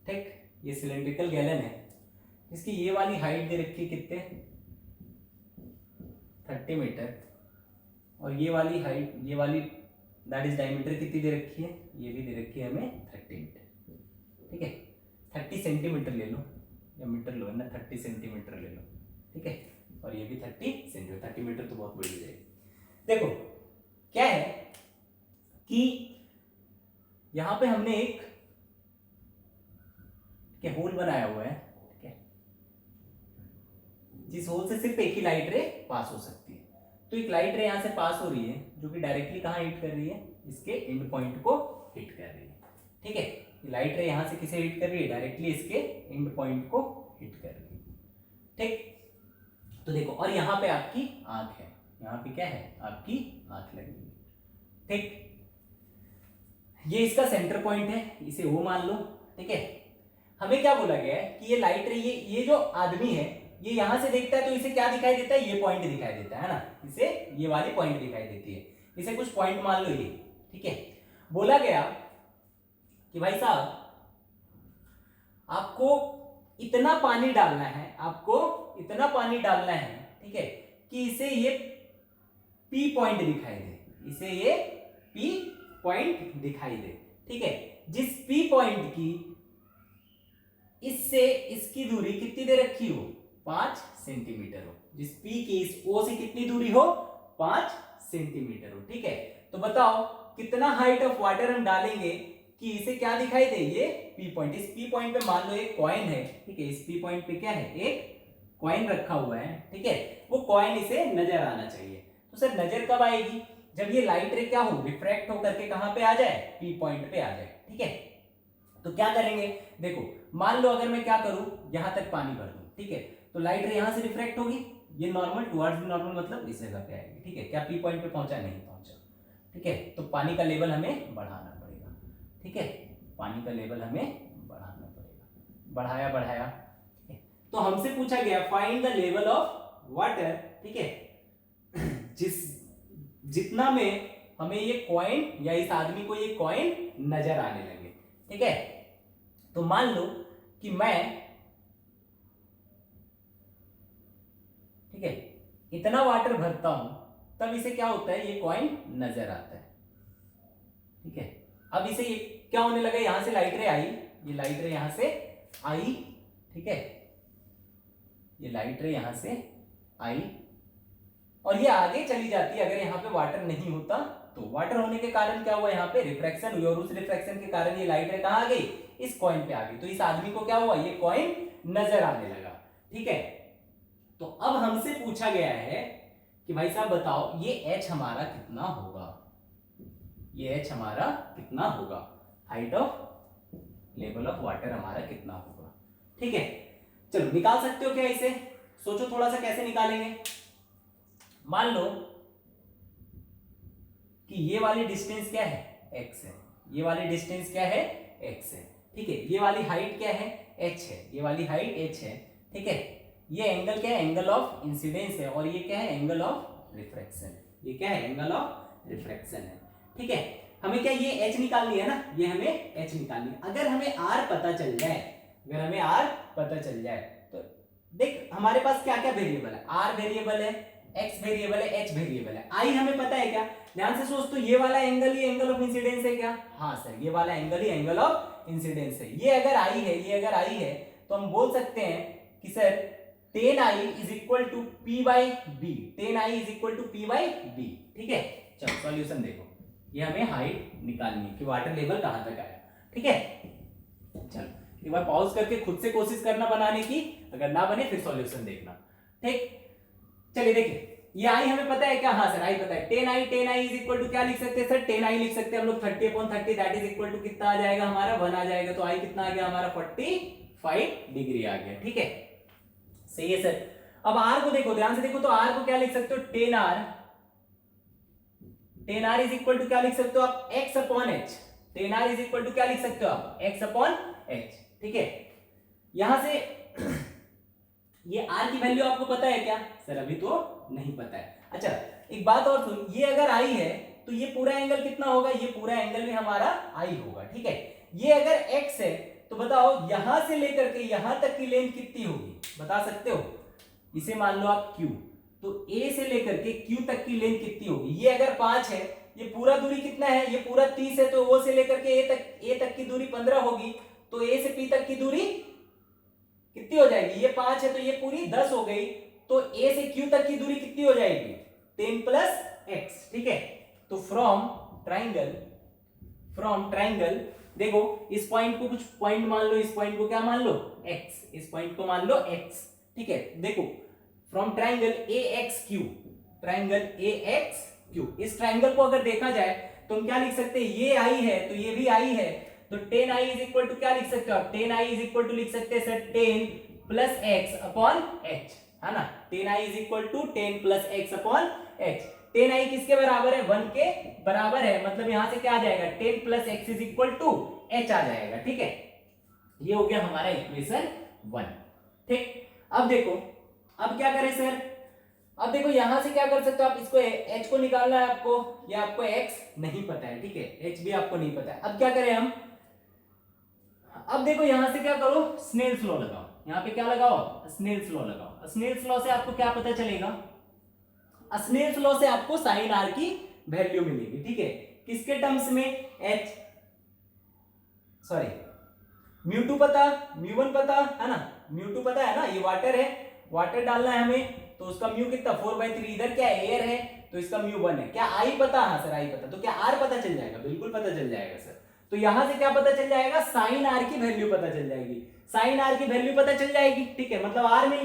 ठीक, ये सिलिंड्रिकल गैलन है, इसकी ये वाली हाइट दे रखी है कितने 30 मीटर, और ये वाली हाइट, ये वाली दैट इज डायमीटर कितनी दे रखी है, ये भी दे रखी है हमें 30 मीटर। ठीक है, 30 सेंटीमीटर ले लो या मीटर लो ना, 30 सेंटीमीटर ले लो। ठीक है, और ये भी 30 सेंटीमीटर, 30 मीटर तो बहुत बड़ी जाएगी। देखो क्या है कि यहां पे हमने एक होल बनाया हुआ है, ठीक है, जिस होल से सिर्फ एक ही लाइट रे पास हो सकती है। तो एक लाइट रे यहां से पास हो रही है जो कि डायरेक्टली कहां हिट कर रही है, इसके एंड पॉइंट को हिट कर रही है। ठीक है, लाइट रे यहां से किसे हिट कर रही है, डायरेक्टली इसके एंड पॉइंट को हिट कर रही है। ठीक, तो देखो, और यहां पे आपकी आंख है, यहां पे क्या है, आपकी आंख लगी हुई। ठीक, ये इसका सेंटर पॉइंट है, इसे O मान लो। ठीक है, हमें क्या बोला गया है कि ये लाइट रे, ये जो आदमी है ये यहां से देखता है तो इसे क्या दिखाई देता है, ये पॉइंट दिखाई देता है ना, इसे ये वाली पॉइंट दिखाई देती है, इसे कुछ पॉइंट मान लो ये। ठीक है, बोला गया कि भाई साहब आपको इतना पानी डालना है, आपको इतना पानी डालना है, ठीक है, कि इसे ये P पॉइंट दिखाई दे, इसे ये P पॉइंट दिखाई दे। ठीक है, जिस P पॉइंट की इससे इसकी दूरी कितनी दे रखी हो, 5 सेंटीमीटर हो, जिस P की इस O से कितनी दूरी हो, 5 सेंटीमीटर हो। ठीक है, तो बताओ कितना हाइट ऑफ वाटर हम डालेंगे कि इसे क्या दिखाई दे, ये P पॉइंट। इस P पॉइंट पे मान लो एक कॉइन है, ठीक है, इस P पॉइंट पे क्या है, एक कॉइन रखा हुआ है। ठीक है, वो कॉइन इसे नजर आना चाहिए। तो सर नजर कब आएगी, जब ये लाइट रे क्या हो, रिफ्रैक्ट होकर के कहां पे आ जाए, P पॉइंट पे आ जाए। ठीक है, तो क्या करेंगे, देखो मान लो अगर मैं क्या करूं, यहां तक पानी भर दूं, ठीक है, तो लाइट रे यहां से रिफ्रैक्ट होगी, ये नॉर्मल टुवर्ड्स नॉर्मल मतलब इस जगह पे आएगी, ठीक है, क्या पी पॉइंट पे पहुंचा, नहीं पहुंचा, ठीक है, तो पानी का लेवल हमें बढ़ाना पड़ेगा, ठीक है, पानी का लेवल हमें बढ़ाना पड़ेगा, बढ़ाया बढ़ाया, ठीक है, तो हमसे पूछा गया find the level of water, ठीक है, जितना में हमें ये कॉइन या इस आदमी को ये कॉइन नजर आने लगे, ठीक है, तो मान लो कि मैं, ठीक है, इतना वाटर भरता हूं, तब इसे क्या होता है, ये कॉइन नजर आता है, ठीक है, अब इसे ये क्या होने लगा, यहां से लाइट रे आई, ये लाइट रे यहां से आई, ठीक है, ये लाइट रे यहां से आई और ये आगे चली जाती है, अगर यहाँ पे वाटर नहीं होता तो वाटर होने के कारण क्या हुआ, यहाँ पे रिफ्रैक्शन हुई और उस रिफ्रैक्शन के कारण ये लाइट रे कहां आ गई, इस कॉइन पे आ गई, तो इस आदमी को क्या हुआ, ये कॉइन नजर आने लगा, ठीक है, तो अब हमसे पूछा गया है कि भाई साहब बताओ ये एच हमारा कितना होगा, ये एच हमारा कितना होगा, height of level of water हमारा कितना होगा, ठीक है, चलो निकाल सकते हो क्या इसे, सोचो थोड़ा सा कैसे निकालेंगे, मान लो कि ये वाली डिस्टेंस क्या है, x है, ये वाली डिस्टेंस क्या है, x है, ठीक है, ये वाली हाइट क्या है, h है, ये वाली हाइट h है, ठीक है, ये एंगल क्या है, एंगल ऑफ इंसिडेंस है, और ये क्या है, एंगल ऑफ रिफ्रैक्शन, ये क्या है, एंगल ऑफ रिफ्रैक्शन है, ठीक है, हमें क्या ये h निकालनी है ना, ये हमें h निकालनी है, अगर हमें r पता चल जाए, अगर हमें r पता चल जाए तो देख हमारे पास क्या क्या वेरिएबल है, r वेरिएबल है, x वेरिएबल है, h वेरिएबल है, i हमें पता है क्या, ध्यान से सोच, तो ये वाला angle he angle of incidence है क्या, हाँ सर ये वाला angle he angle of incidence है, ये अगर i है, ये अगर i है तो हम बोल सकते हैं कि sir tan i is equal to p by B, tan i is equal to p by B, ठीक है, चलो सॉल्यूशन देखो, ये हमें हाइट निकालनी है कि वाटर लेवल कहां तक आया, ठीक है, चलो एक बार पॉज करके खुद से कोशिश करना बनाने की, अगर ना बने फिर सॉल्यूशन देखना, ठीक, चलिए देखिए, ये आई हमें पता है क्या, हाँ सर आई पता है, tan i is equal to क्या लिख सकते हैं सर, tan i लिख सकते हैं हम लोग 30/30, दैट इज इक्वल टू कितना आ जाएगा हमारा 1 आ जाएगा, तो आई कितना आ गया हमारा 45 डिग्री आ गया, ठीक है, सही है सर। अब r को देखो, ध्यान से देखो, तो r को क्या लिख सकते हो, tan r is equal to क्या लिख सकते हो आप, x upon h, tan r is equal to क्या लिख सकते हो आप, x अपॉन h, ठीक है, यहां से ये r की वैल्यू आपको पता है क्या सर, अभी तो नहीं पता है, अच्छा एक बात और सुन, ये अगर i है तो ये पूरा एंगल कितना होगा, ये पूरा एंगल भी हमारा i होगा, ठीक है, ये अगर x है तो बताओ यहां से लेकर के यहां तक की लेंथ कितनी होगी, बता सकते हो, इसे मान लो आप q, तो a से लेकर के q तक की लेंथ कितनी होगी, ये अगर 5 है, ये पूरा दूरी कितना है, ये पूरा 30 है, तो o से लेकर के a तक की दूरी 15 होगी, तो a से p तक की दूरी कितनी हो जाएगी, ये 5 है तो ये पूरी 10 हो गई, तो a से q तक की दूरी कितनी हो जाएगी, 10 प्लस x, ठीक है, तो फ्रॉम ट्राइंगल देखो, इस पॉइंट को कुछ पॉइंट मान लो, इस पॉइंट को क्या मान लो, x, इस पॉइंट को मान लो x, ठीक है, देखो from triangle AXQ, triangle AXQ, इस ट्राइंगल को अगर देखा जाए तो हम क्या लिख सकते हैं, ये i है तो ये भी i है, तो tan i is equal to क्या लिख सकते हो आप, tan i is equal to लिख सकते हैं sir 10 plus x upon h, है ना, tan i is equal to 10 plus x upon h, tan i किसके बराबर है, 1 के बराबर है, मतलब यहां से क्या आ जाएगा, 10 plus x is equal to h आ जाएगा, ठीक है, ये हो गया हमारा इक्वेशन 1, ठीक, अब देखो अब क्या करें सर, अब देखो यहां से क्या कर सकते हो आप, इसको h को निकालना है आपको, या आपको x नहीं पता है, ठीक है, h भी आपको नहीं पता है, अब क्या करें हम, अब देखो यहां से क्या करो, स्नेल्स लॉ लगाओ, यहां पे क्या लगाओ, स्नेल्स लॉ लगाओ, स्नेल्स लॉ से आपको क्या पता चलेगा, स्नेल्स लॉ से आपको साइन r की वैल्यू मिलेगी, ठीक है, किसके टर्म्स में, h सॉरी μ2 पता, μ1 पता है ना, μ2 पता है ना, ये वाटर है, वाटर डालना है हमें, तो उसका म्यू कितना 4/3, इधर क्या एयर है तो इसका μ1 है, क्या i पता, हाँ सर i पता, तो क्या r पता चल जाएगा, बिल्कुल पता चल जाएगा सर, तो यहां से क्या पता चल जाएगा, साइन r की वैल्यू पता चल जाएगी, साइन r की वैल्यू पता चल जाएगी, ठीक है, मतलब r मिल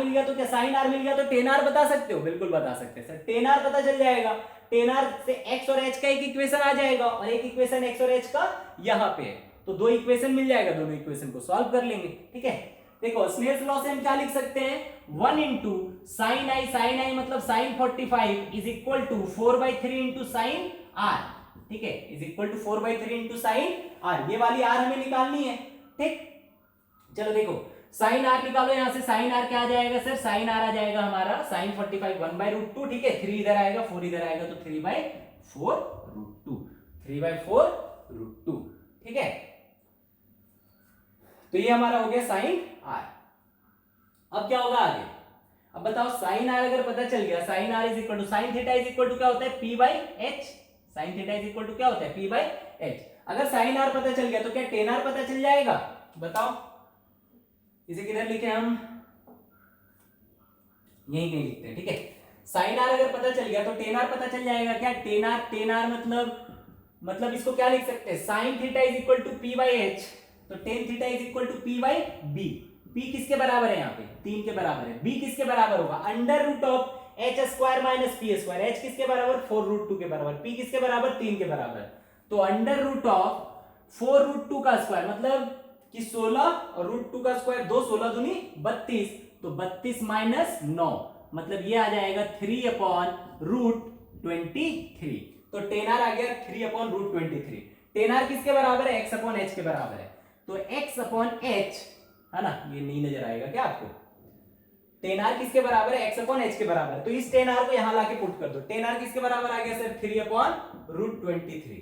गया, तो क्या साइन r मिल गया, तो tan r बता सकते हो, बिल्कुल बता सकते हैं सर, tan r पता चल जाएगा, tan r से x और h का एक इक्वेशन आ जाएगा, और एक इक्वेशन x और h का यहाँ पे है, तो दो इक्वेशन मिल जाएगा, दोनों इक्वेशन को सॉल्व कर लेंगे। ठीक है, देखो स्नेल्स लॉ से हम क्या लिख सकते हैं, 1 इंटू साइन आई मतलब sine 45 is equal to 4/3 into sine are. ठीक है, is equal to 4/3 into sine R, ये वाली आर हमें निकालनी है। ठीक, चलो देखो साइन आर निकालो, यहां से साइन आर क्या आ जाएगा सर, साइन आर आ जाएगा हमारा साइन 45 1/√2। ठीक है, 3 इधर आएगा 4 इधर आएगा तो 3/4√2, 3/4√2। ठीक है, तो ये हमारा हो गया साइन आर। अब क्या होगा आगे, अब बताओ साइन आर अगर पता चल गया, sine are is equal to sine theta is equal to क्या होता है, p/h। Sine theta is equal to क्या होता है, p/h। अगर साइन आर पता चल गया तो क्या टेन आर पता चल जाएगा, बताओ। इसे किधर लिखे हम, यहीं कहीं लिखते हैं। ठीक है, साइन आर अगर पता चल गया तो टेन आर पता चल जाएगा। क्या टेन आर मतलब इसको क्या लिख सकते हैं, sine theta is equal to p/h, तो tan theta is equal to p/b। p किसके बराबर है, यहाँ पे 3 के बराबर है। b किसके बराबर होगा, under root of h square minus p square. h किसके बराबर, 4√2 के बराबर। p किसके बराबर, 3 के बराबर। तो अंडर रूट ऑफ 4√2 का स्क्वायर मतलब कि 16 और √2 का स्क्वायर 2, 16 दूनी 32, तो 32 माइनस 9 मतलब ये आ जाएगा 3/√23। तो टेन आर आ गया 3/√23। टेन आर किसके बराबर है, x/h के बराबर है। तो x/h है ना, ये नहीं नजर आएगा क्या आपको, टेन आर किसके बराबर है, x/h के बराबर है। तो इस टेन आर को यहां लाके पुट कर दो। टेन आर किसके बराबर आ गया सर, 3/√23,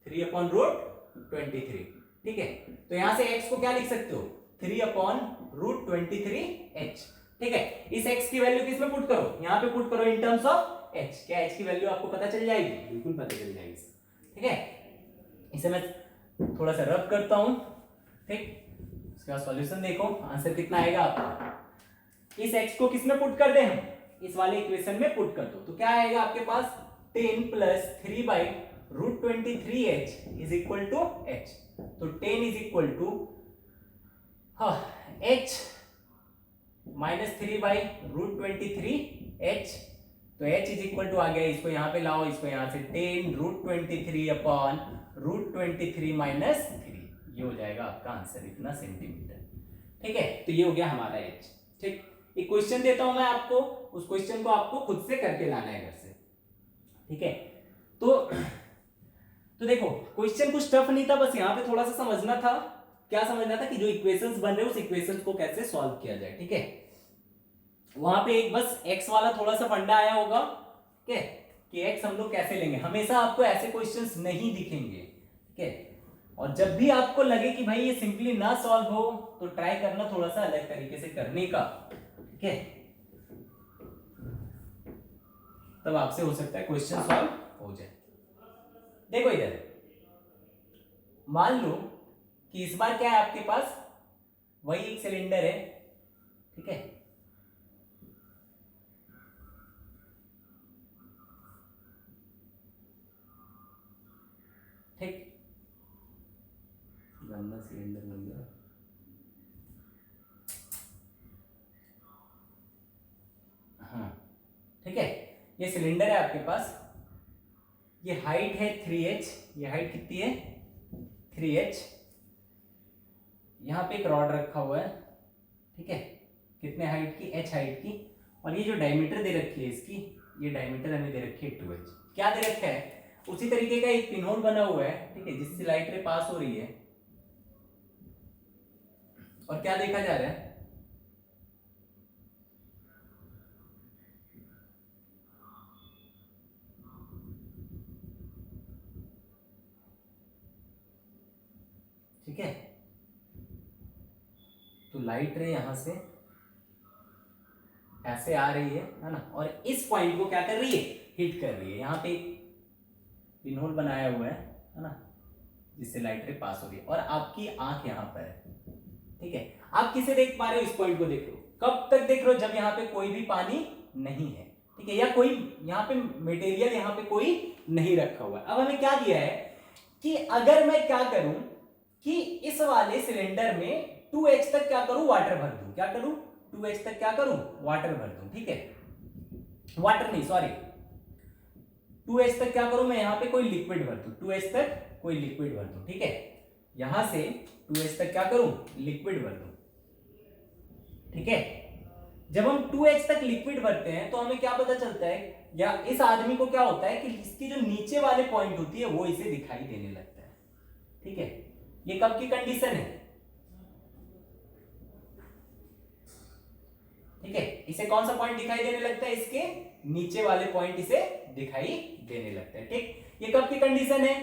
3/√23। ठीक है, तो यहां से x को क्या लिख सकते हो, 3/√23h। ठीक है, इस x की वैल्यू किसमें पुट करो, यहां पे पुट करो इन टर्म्स ऑफ h। क्या h की वैल्यू आपको पता चल जाएगी, बिल्कुल पता चल जाएगी। ठीक है, इसे मैं थोड़ा सा रब करता हूं। ठीक, इसका सॉल्यूशन देखो, आंसर कितना आएगा आपका। इस x को किसमें पुट कर दे हम, इस वाले इक्वेशन में पुट कर दो, तो क्या आएगा आपके पास, 10 plus 3/√23h is equal to h। तो 10 is equal to h minus 3/√23h। तो h इज इक्वल टू आ गया, इसको यहां पे लाओ, इसको यहां से 10√23/√23 माइनस 3, ये हो जाएगा आपका आंसर, इतना सेंटीमीटर। ठीक है, तो ये हो गया हमारा h। ठीक, एक क्वेश्चन देता हूं मैं आपको, उस क्वेश्चन को आपको खुद से करके लाना है घर से। ठीक है, तो देखो क्वेश्चन कुछ टफ नहीं था, बस यहां पे थोड़ा सा समझना था। क्या समझना था कि जो इक्वेशंस बन रहे हैं उस इक्वेशंस को कैसे सॉल्व किया जाए। ठीक है, वहां पे एक बस x वाला थोड़ा सा फंडा आया होगा, ठीक है, कि x हम लोग कैसे लेंगे। हमेशा आपको ऐसे क्वेश्चंस नहीं दिखेंगे। ठीक है, और जब भी आपको लगे कि भाई ये सिंपली ना सॉल्व हो तो ट्राई करना थोड़ा सा अलग तरीके से करने का। ठीक है, तब आपसे हो सकता है क्वेश्चन सॉल्व हो जाए। देखो इधर, मान लो कि इस बार क्या है आपके पास, वही एक सिलेंडर है। ठीक है, ठीक, गंदा सिलेंडर बन गया। हाँ, ठीक है, ये सिलेंडर है आपके पास, ये हाइट है 3h, ये हाइट कितनी है 3h। यहां पे एक रॉड रखा हुआ है। ठीक है, कितने हाइट की, h हाइट की, और ये जो डायमीटर दे रखी है इसकी, ये डायमीटर हमें दे रखी है 2h। क्या दे रखा है, उसी तरीके का एक पिनहोल बना हुआ है। ठीक है, जिससे लाइट रे पास हो रही है, और क्या देखा जा रहा है, ठीक है, तो लाइट रे यहां से ऐसे आ रही है ना, और इस पॉइंट को क्या कर रही है, हिट कर रही है। यहां पे एक पिनहोल बनाया हुआ है ना, जिससे लाइट रे पास हो रही है, और आपकी आंख यहां पर है। ठीक है, आप किसे देख पा रहे हो, इस पॉइंट को देख रहे हो। कब तक देख रहे हो, जब यहां पे कोई भी पानी नहीं है। ठीक है, या कोई यहां पे मटेरियल यहां पे कोई नहीं रखा हुआ है। अब हमें क्या दिया है कि अगर मैं क्या करूं कि इस वाले सिलेंडर में 2h तक क्या करूं, वाटर भर दूं। क्या करूं, 2h तक क्या करूं, वाटर भर दूं। ठीक है, वाटर नहीं, सॉरी, 2h तक क्या करूं मैं, यहां पे कोई लिक्विड भर दूं, 2h तक कोई लिक्विड भर दूं। ठीक है, यहां से 2h तक क्या करूं, लिक्विड भर दूं। ठीक है, जब हम 2h तक लिक्विड भरते हैं तो हमें क्या पता चलता है, या इस आदमी को क्या होता है कि इसकी जो नीचे वाले पॉइंट होती है वो इसे दिखाई देने लगता है। ठीक है, ये कब की कंडीशन है, ठीक है, इसे कौन सा पॉइंट दिखाई देने लगता है, इसके नीचे वाले पॉइंट इसे दिखाई देने लगता है। ठीक, ये कब की कंडीशन है,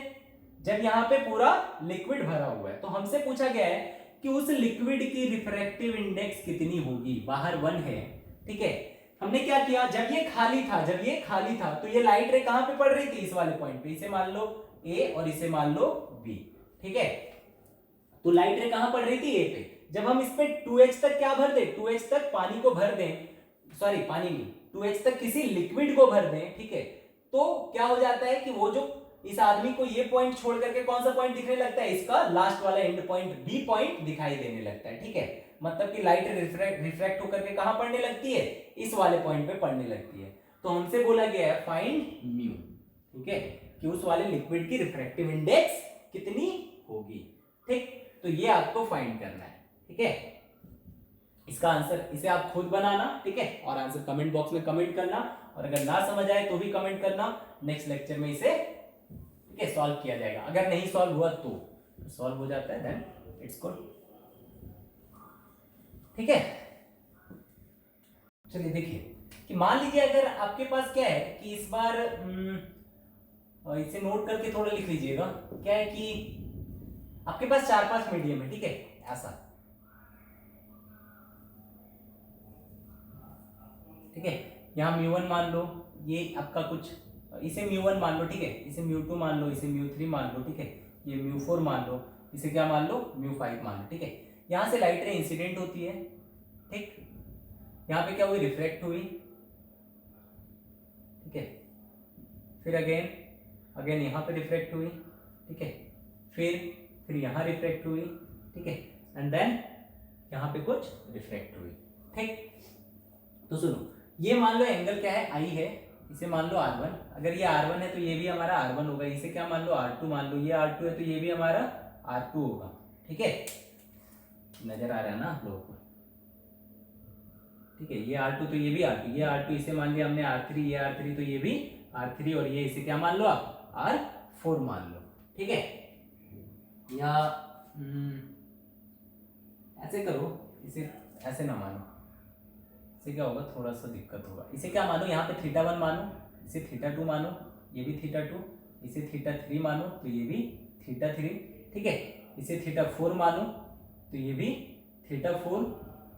जब यहां पे पूरा लिक्विड भरा हुआ है। तो हमसे पूछा गया है कि उस लिक्विड की रिफ्रैक्टिव इंडेक्स कितनी होगी, बाहर 1 है। ठीक है, हमने क्या किया, जब ये खाली था तो ये लाइट रे कहां पे पड़ रही थी, इस वाले पॉइंट पे, इसे मान लो ए और इसे मान लो बी। ठीक है, तो लाइट रे कहां पड़ रही थी, ए पे। जब हम इस पे 2h तक क्या भर दें, 2h तक पानी को भर दें, सॉरी पानी नहीं, 2h तक किसी लिक्विड को भर दें, ठीक है, तो क्या हो जाता है कि वो जो इस आदमी को ये पॉइंट छोड़ करके कौन सा पॉइंट दिखने लगता है, इसका लास्ट वाला एंड पॉइंट बी पॉइंट दिखाई देने लगता है। ठीक है, मतलब कि लाइट रिफ्रैक्ट होकर के कहां पड़ने लगती है, इस वाले पॉइंट पे पड़ने लगती है। तो हमसे बोला गया है फाइंड म्यू, ठीक है, कि उस वाले लिक्विड की रिफ्रैक्टिव इंडेक्स कितनी होगी। ठीक, तो ये आपको फाइंड करना है। ठीक है, इसका आंसर इसे आप खुद बनाना, ठीक है, और आंसर कमेंट बॉक्स में कमेंट करना, और अगर ना समझ आए तो भी कमेंट करना, नेक्स्ट लेक्चर में इसे ठीक है सॉल्व किया जाएगा। अगर नहीं सॉल्व हुआ तो सॉल्व हो जाता है, देन इट्स गुड। ठीक है, चलिए देखिए कि मान लीजिए अगर आपके पास क्या है कि इस बार इसे नोट करके थोड़ा लिख लीजिएगा, क्या है कि आपके पास 4-5 मीडियम है। ठीक है, ऐसा, ठीक है, यहाँ μ1 मान लो, ये आपका कुछ, इसे μ1 मान लो, ठीक है, इसे μ2 मान लो, इसे μ3 मान लो, ठीक है, ये μ4 मान लो, इसे क्या मान लो, μ5 मान लो। ठीक है, यहाँ से लाइट रे इंसिडेंट होती है, ठीक, यहाँ पे क्या हुई, रिफ्लेक्ट हुई, ठीक है, फिर अगेन यहाँ पे रिफ्लेक्ट हुई, ठीक है, फिर यहाँ रिफ्लेक्ट हुई, ठीक है, एंड देन यहाँ पे कुछ रिफ्लेक्ट हुई। ठीक, तो सुनो, ये मान लो एंगल क्या है, आई है, इसे मान लो R1, अगर ये R1 है तो ये भी हमारा R1 होगा, इसे क्या मान लो R2 मान लो, ये R2 है तो ये भी हमारा R2 होगा। ठीक है, नजर आ रहा है ना आप लोगों को, ठीक है, ये R2 तो ये भी R2, ये R2, इसे मान लिया हमने R3, ये R3 तो ये भी R3, और ये इसे क्या मान लो आप, R4 मान लो। ठीक है, या ऐसे करो, इसे ऐसे ना मानो, इसे क्या होगा, थोड़ा सा दिक्कत होगा। इसे क्या मानो, यहाँ पे θ1 मानो, इसे θ2 मानो, ये भी θ2, इसे θ3 मानो तो ये भी θ3, ठीक है, इसे θ4 मानो तो ये भी θ4,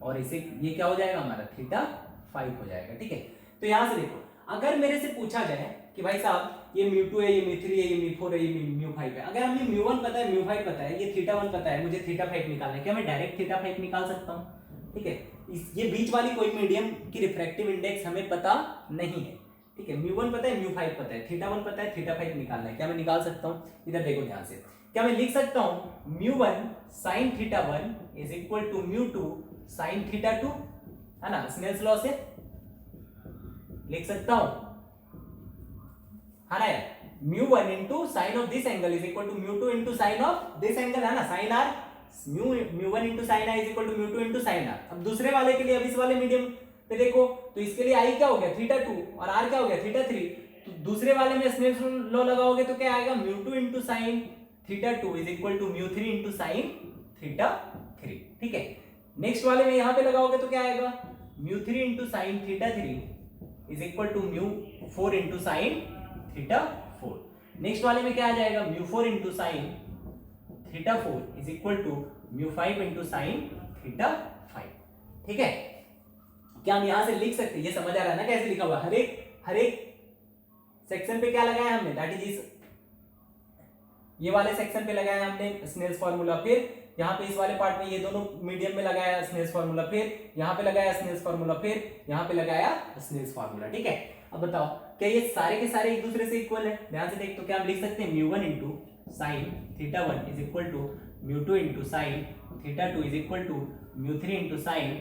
और इसे ये क्या हो जाएगा हमारा θ5 हो जाएगा। ठीक है, तो यहां से देखो, अगर मेरे से पूछा जाए कि भाई साहब ये μ2 है, ये μ3 है, ये μ4 है, ये μ5 है, अगर हमें μ1 पता है, μ5 पता है, ये θ1 पता है, मुझे θ5 निकालना है, क्या मैं डायरेक्ट θ5 निकाल सकता हूँ? ठीक है, ये बीच वाली कोई मीडियम की रिफ्रैक्टिव इंडेक्स हमें पता नहीं है। ठीक है, μ1 पता है, μ5 पता है, θ1 पता है, θ5 निकालना है, क्या मैं निकाल सकता हूँ? इधर देखो ध्यान से, क्या मैं लिख सकता हूँ μ1 sin θ1 is equal to μ2 sin θ2, है ना, स्नेल्स लॉ से लिख सकता हूँ, है ना यार, μ1 into sine of this angle is equal to μ2 into sine of this angle, है ना, sine r, μ1 into sine are is equal to μ2 into sine r. अब दूसरे वाले के लिए, अब इस वाले मीडियम पे देखो, तो इसके लिए आई क्या हो गया, θ2, और आर क्या हो गया, θ3, तो दूसरे वाले में स्नेल्स लॉ लगाओगे तो क्या आएगा, μ2 into sine θ2 is equal to μ3 into sine θ3। ठीक है, नेक्स्ट वाले में यहां पे लगाओगे तो क्या आएगा, μ3 into sine θ3 is equal to μ4 into sine θ4। Next वाले में क्या आ जाएगा, μ4 into sine θ4 is equal to μ5 into sine θ5। ठीक है, क्या हम यहां से लिख सकते हैं, ये समझ आ रहा है ना कैसे लिखा हुआ, हर एक सेक्शन पे क्या लगाया हमने, दैट इज ये वाले सेक्शन पे लगाया हमने स्नेल्स फार्मूला, फिर यहाँ पे इस वाले पार्ट में ये दोनों मीडियम में लगाया स्नेल्स फार्मूला, फिर यहाँ पे लगाया स्नेल्स फार्मूला, फिर यहाँ पे लगाया स्नेल्स फार्मूला। ठीक है, अब बताओ क्या ये सारे के सारे एक दूसरे से इक्वल है, ध्यान से देख, तो क्या हम लिख सकते हैं μ1 into sine θ1 is equal to μ2 into sine θ2 is equal to μ3 into sine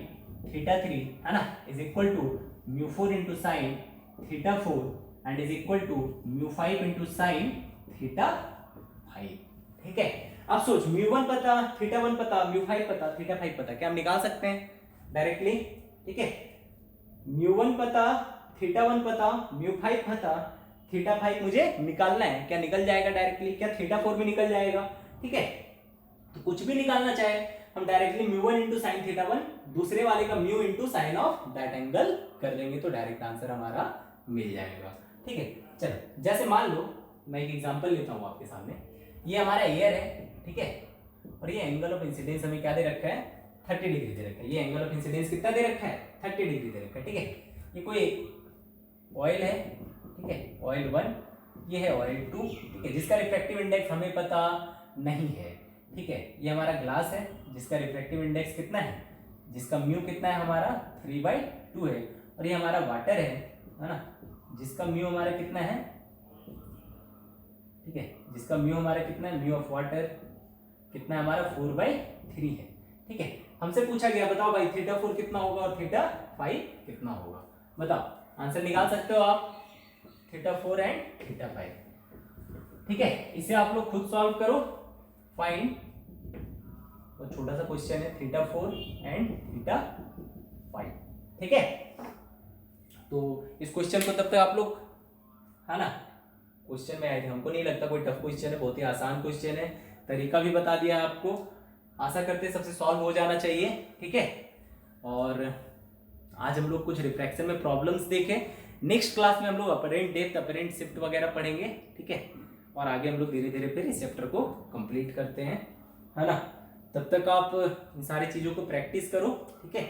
θ3, है ना, is equal to μ4 into sine θ4 and is equal to μ5 into sine θ5। ठीक है, अब सोच μ1 पता, θ1 पता, μ5 पता, θ5 पता, क्या हम निकाल सकते हैं डायरेक्टली? ठीक है, μ1 पता, θ1 पता, μ5 पता, θ5 मुझे निकालना है, क्या निकल जाएगा डायरेक्टली? क्या θ4 भी निकल जाएगा? ठीक है, तो कुछ भी निकालना चाहे हम डायरेक्टली μ1 इंटू साइन θ1 दूसरे वाले का mu into sine of that angle कर देंगे तो डायरेक्ट आंसर हमारा मिल जाएगा। ठीक है, चलो जैसे मान लो मैं एक एग्जांपल लेता हूं आपके सामने, ये हमारा एयर है, ठीक है, और ये एंगल ऑफ इंसिडेंस हमें क्या दे रखा है? 30 डिग्री दे रखा है। ये एंगल ऑफ इंसिडेंस कितना दे रखा है? 30 डिग्री दे रखा है। ठीक है, ये कोई ऑयल है, ठीक है, ऑयल 1, ये है ऑयल 2, ठीक है, जिसका रिफ्रैक्टिव इंडेक्स हमें पता नहीं है। ठीक है, ये हमारा ग्लास है जिसका रिफ्रैक्टिव इंडेक्स कितना है, जिसका म्यू कितना है हमारा 3/2 है, और ये हमारा वाटर है ना, जिसका म्यू हमारा कितना है? ठीक है, जिसका म्यू हमारा कितना है? म्यू ऑफ वाटर कितना है हमारा? 4/3 है। ठीक है, हमसे पूछा गया बताओ भाई θ4 कितना होगा और θ5 कितना होगा, बताओ, आंसर निकाल सकते हो आप θ4 एंड θ5। ठीक है, इसे आप लोग खुद सॉल्व करो, फाइंड, और छोटा सा क्वेश्चन है θ4 एंड θ5। ठीक है, तो इस क्वेश्चन को तब तक आप लोग, है ना, क्वेश्चन में आए थे, हमको नहीं लगता कोई टफ क्वेश्चन है, बहुत ही आसान क्वेश्चन है, तरीका भी बता दिया है आपको, आशा करते हैं सबसे सॉल्व हो जाना चाहिए। ठीक है, और आज हम लोग कुछ रिफ्रैक्शन में प्रॉब्लम्स देखे, नेक्स्ट क्लास में हम लोग अपरेंट डेप्थ, अपरेंट शिफ्ट वगैरह पढ़ेंगे। ठीक है, और आगे हम लोग धीरे धीरे फिर इस चैप्टर को कंप्लीट करते हैं, है ना, तब तक आप इन सारी चीज़ों को प्रैक्टिस करो। ठीक है,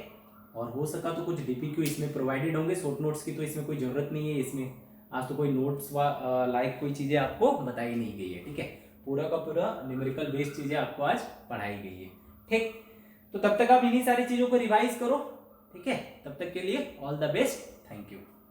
और हो सका तो कुछ डीपीक्यू इसमें प्रोवाइडेड होंगे, शॉर्ट नोट्स की तो इसमें कोई ज़रूरत नहीं है, इसमें आज तो कोई नोट्स लाइक कोई चीज़ें आपको बताई नहीं गई है। ठीक है, पूरा का पूरा न्यूमेरिकल बेस्ड चीज़ें आपको आज पढ़ाई गई है। ठीक, तो तब तक आप इन्हीं सारी चीज़ों को रिवाइज करो। ठीक है, तब तक के लिए all the best, thank you.